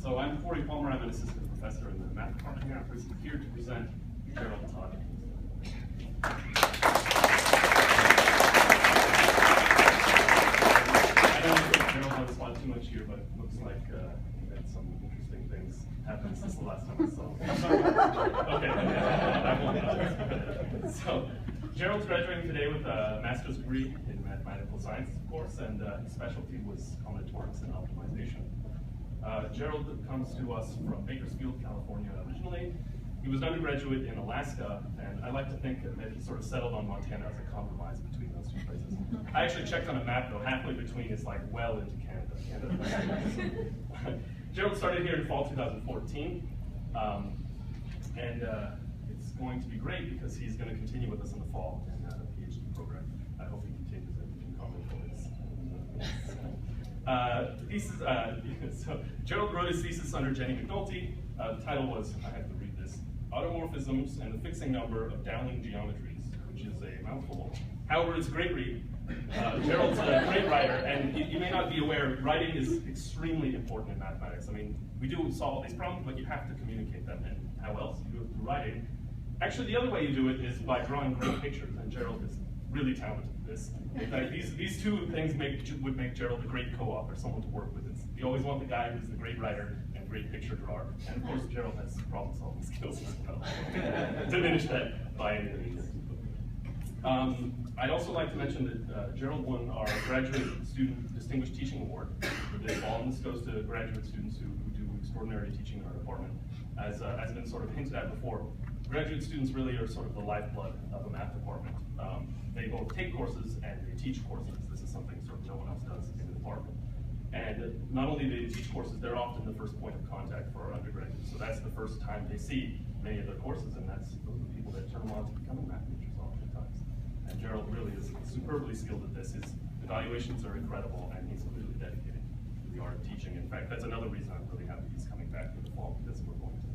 So I'm Cory. I'm an assistant professor in the math department here. I'm here to present Gerald Todd. I don't think Gerald on the spot too much here, but it looks like he had some interesting things happen since the last time I saw him. Okay, I won't. So Gerald's graduating today with a master's degree in mathematical science, of course, and his specialty was combinatorics and optimization. Gerald comes to us from Bakersfield, California originally. He was an undergraduate in Alaska, and I like to think that he sort of settled on Montana as a compromise between those two places. I actually checked on a map, though, halfway between is like well into Canada. Gerald started here in fall 2014, and it's going to be great because he's going to continue with us in the fall in the PhD program. I hope he continues it in combinatorics. So Gerald wrote his thesis under Jenny McNulty. The title was, I have to read this, Automorphisms and the Fixing Number of Dowling Geometries, which is a mouthful. However, it's a great read. Gerald's a great writer, and you may not be aware, writing is extremely important in mathematics. I mean, we do solve these problems, but you have to communicate them, and how else? You do it through writing. Actually, the other way you do it is by drawing great pictures, and Gerald is really talented at this. In fact, these two things would make Gerald a great co-author, someone to work with. You always want the guy who's the great writer and great picture drawer. And of course, Gerald has problem-solving skills as well. Diminish that by any means. I'd also like to mention that Gerald won our Graduate Student Distinguished Teaching Award for this fall, and this goes to graduate students who do extraordinary teaching in our department. As has been sort of hinted at before, graduate students really are sort of the lifeblood of a math department. They both take courses and they teach courses. This is something sort of no one else does in the department. And not only do they teach courses, they're often the first point of contact for our undergraduates. So that's the first time they see many of their courses, and those are the people that turn them on to becoming math teachers oftentimes. And Gerald really is superbly skilled at this. His evaluations are incredible, and he's really dedicated to the art of teaching. In fact, that's another reason I'm really happy he's coming back for the fall, because we're going to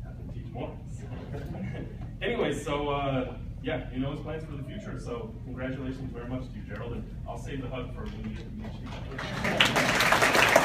have him teach more. Anyway, so yeah, he knows plans for the future. So congratulations very much to you, Gerald, and I'll save the hug for when you get to the PhD.